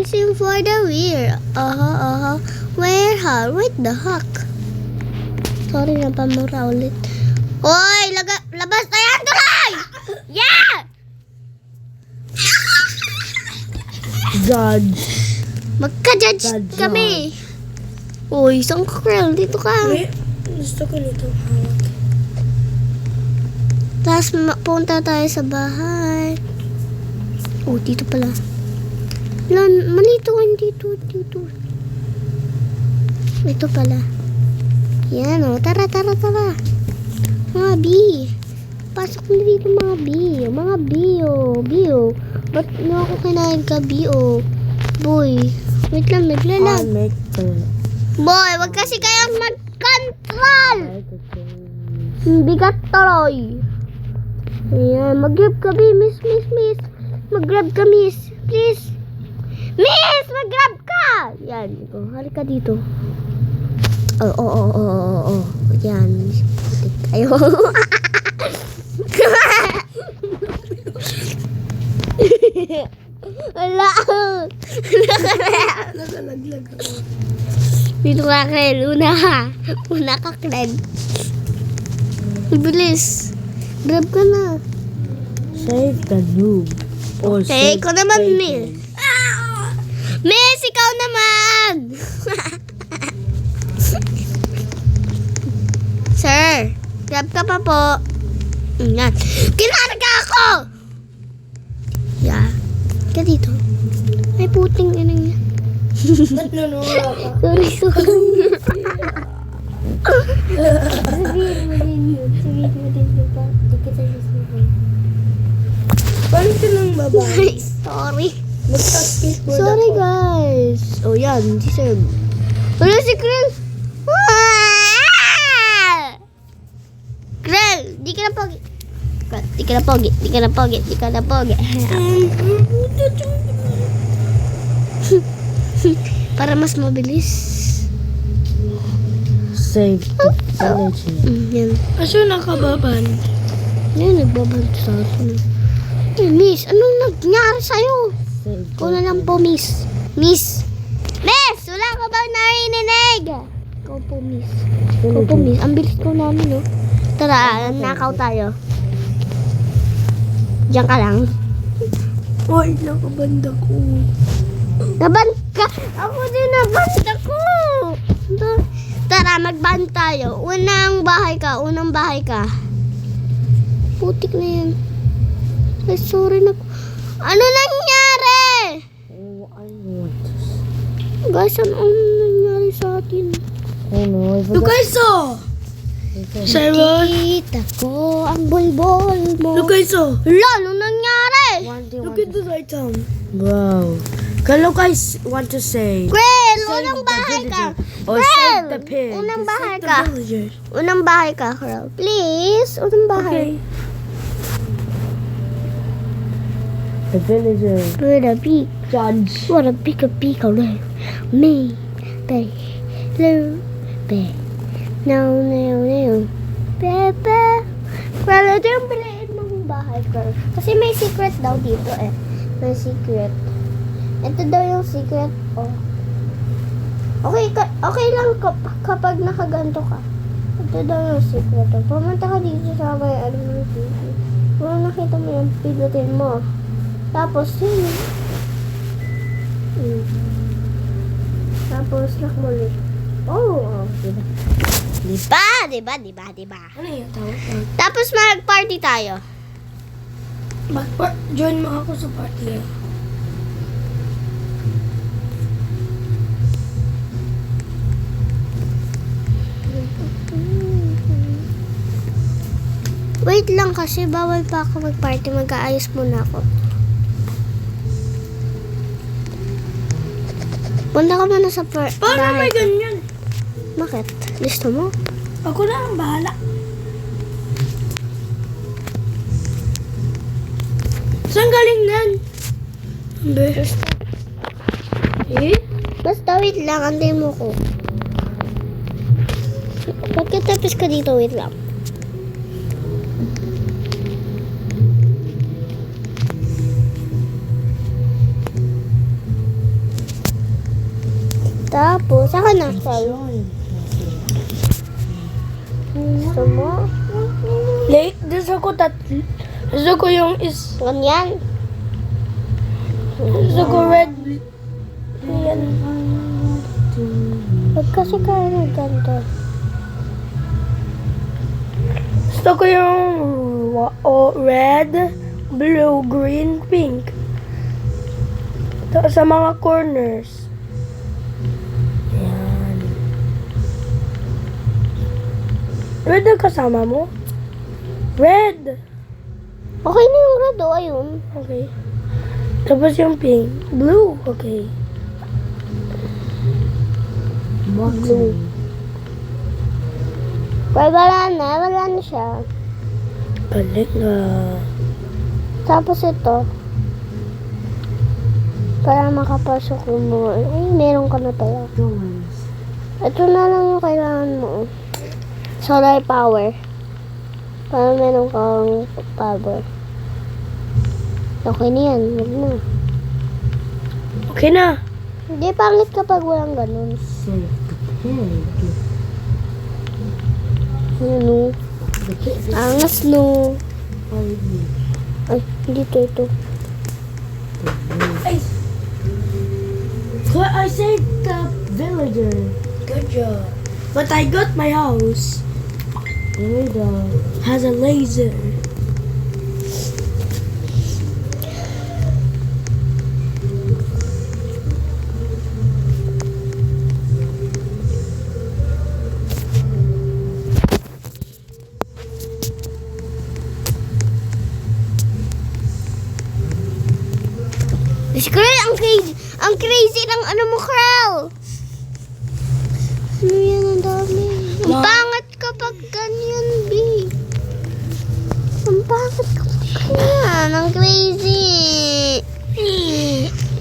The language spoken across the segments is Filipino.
Racing for the wheel. Where the heck? Sorry, napamura ulit. Hoy! Labas na yan! Tuloy! Yeah! Judge. Magka-judge Judge kami. Uy, isang Krell. Dito ka. Gusto ko nito hawak. Tapos punta tayo sa bahay. Oh, dito pala. Malito dito. Ito pala. Yan o. Tara. Mga B. Pasok na dito mga B. Mga B o. Ba't mo ako kinain ka B o? Boy. Wait lang. Boy, wag kasi kayong mag-control. Bigat tuloy. Ayan, mag-grab ka, miss. Mag-grab ka, miss. Please. Miss, mag-grab ka. Yan, halika dito. Oh. Yan, putik kayo. Wala. Nakalaglag ako. Dito ka, Krell. Una ka, Krell. Bilis. Grab ka na. Save the noob. Or Okay, save ikaw naman, Satan. Miss. Miss, ikaw naman. Sir, grab ka pa po. Yan. Kinarga ako! Yeah. Ka dito. Ay, puting ina niya. Ba't nanunura ka? Sorry. Sabihin mo din yun. Diba? Di kita sasabihin. Paano silang babae? Ay, sorry. Mag-skateboard Sorry, ako. guys. Oh, yan. Si Sir. Wala si Krell. Krell, di ka na pogi. Di ka na pogi. Para mas mabilis. Save the village. Yan. Aso nakababan? Yan, nagbabanto sa akin. Eh, miss, anong nangyari sa'yo? Save Ikaw na lang po, miss. Miss! Wala ka bang narinig? Ikaw po, miss. Ang bilis ko namin, no? Tara, nakaw tayo. Diyan ka lang. Oy, nakabanda ko. Naban ka! Ako din naban ko! Tara, magban tayo. Unang bahay ka. Putik na yan. Ay, sorry na. Ano nangyari? Oh, I want Guys, ano nangyari sa atin? Oh no, I Look, forgot. I saw. Sarah. Kita ko ang bulbol mo. Look, I saw. Hala, ano nangyari? Look at this item. Wow. Look, I want to say. Krell, Save unang the bahay ka. villager. Or Krell, save the pig. unang bahay The ka. villagers. Unang bahay ka, Krell. Please, unang bahay. Okay. The villager. What a big, Judge. what a big, me, baby, baby. No. Pepe. Krell, ito yung piliin mong bahay, Krell. Kasi may secret daw dito eh. May secret. Ito daw yung secret. Oh. Okay lang kapag nakaganto ka. Ito daw yung secret. Oh. Pumunta ka dito sa may kung nakita mo yung pinutin mo. Tapos yun. Tapos nakmuli. Oh, diba? Diba? Ano yung tawag? Tapos mag-party tayo. Join mo ako sa party. Wait lang kasi bawal pa ako mag-party. Mag-aayos muna ako. Punta ka muna sa Paano bahay may ko. ganyan? Bakit? Gusto mo? Ako na ang bahala. Saan galing nan? Basta wait lang. Antay mo ko. Pagkatapos ka dito, wait lang. po. Saka na, Carl. Gusto mo? Like, gusto ko yung Ganyan. gusto ko red. Yan. Ba't kasi kayo nagganto? Gusto ko yung red, blue, green, pink. Sa mga corners. Yan. Red ang kasama mo? Red! Okay na yung red, oh. Ayun. Okay. Tapos yung pink. Blue. Okay. Blue. Pero wala na siya. Balik na. Tapos ito. Para makapasok mo. Ay, meron ka na pala. Ito na lang yung kailangan mo. Solar power. Para meron kang power. Okay na yan. Huwag na. Okay na. Hindi, pangit kapag walang ganun. Ano? Angas no. Ay, dito ito. I saved the villager. Good job. But I got my house. There we go. Has a laser. Skrell, ang crazy ng ano mo, Krell. Ano yan, ang dami. Ang Ma- pangat kapag ganyan, B. Ang pangat kapag ganyan, ang crazy.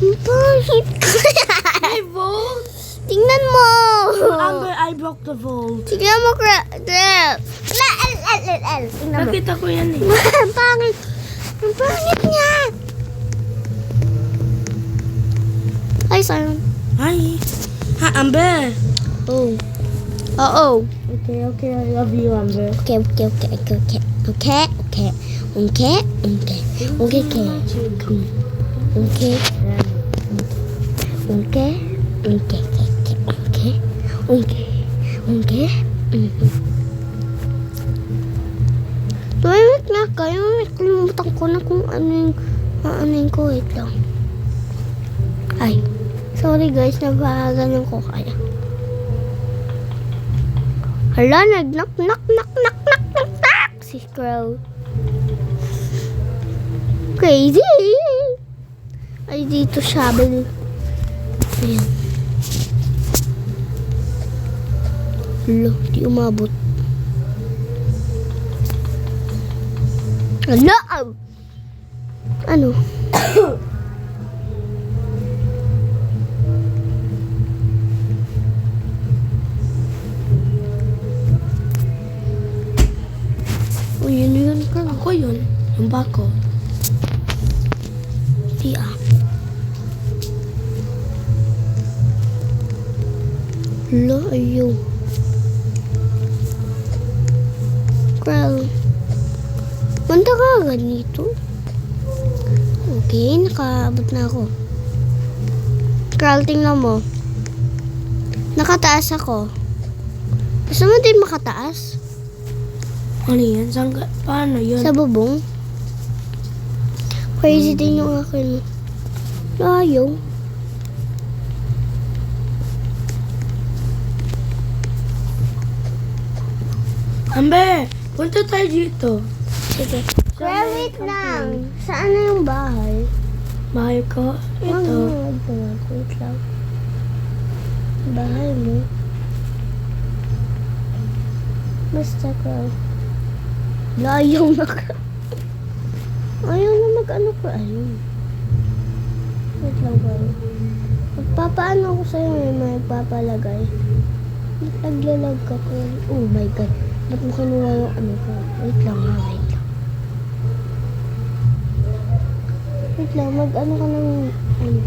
Ang pangit ko yan. vault. Tingnan mo. Amber, I broke the vault. Tingnan mo, Krell. Tingnan mo. Nakita ko yan eh. Ang pangit. Ang pangit niya. Ay, sayang. Hi. Hi, Amber. Oh. Oo. Okay, I love you, Amber. Okay. Tumimik na kayo. Kalimutan ko na kung ano yung ko. Wait lang. Ay. Sorry guys, nagpaganon ko kaya. Hala, nag-knock. Si Crow. Crazy. Ay, dito shovel. Ayan. Hala, di umabot. Hala! Ano? O, yun ka. Ako yun. Yung bako. Di ah. Hala, ayaw. Krell. Punta ka ganito. Okay, nakaabot na ako. Krell, tingnan mo. Nakataas ako. Gusto mo din makataas? Ano yan? Paano yun? Sa bubong. Crazy din yung akin. Ayaw. Amber, punta tayo dito. Sige. Krell, wait lang. Saan na yung bahay? Bahay ko. Ito. Wait lang. Bahay mo. Basta Krell. Ayaw na ka. Ayaw na mag-ano ko. Ayun. Wait lang ba? Magpapaano ako sa'yo may magpapalagay. Naglalag ka ko. Oh my God. Ba't mo kinuha yung ano ko? Wait lang ha. Wait lang. Mag-ano ka ng ano.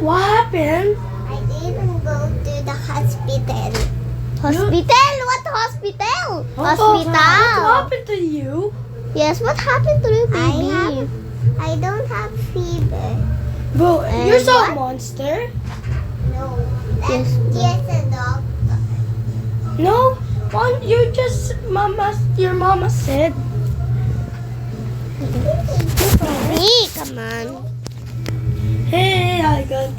What happened? I didn't go to the hospital. Hospital? What hospital? What Hospital. happened to you? Yes, what happened to the baby? I don't have fever. Bro, And you're so what? a monster. No, that's just a doctor. No, you're just your mama said. Hey, come on. Hey, I got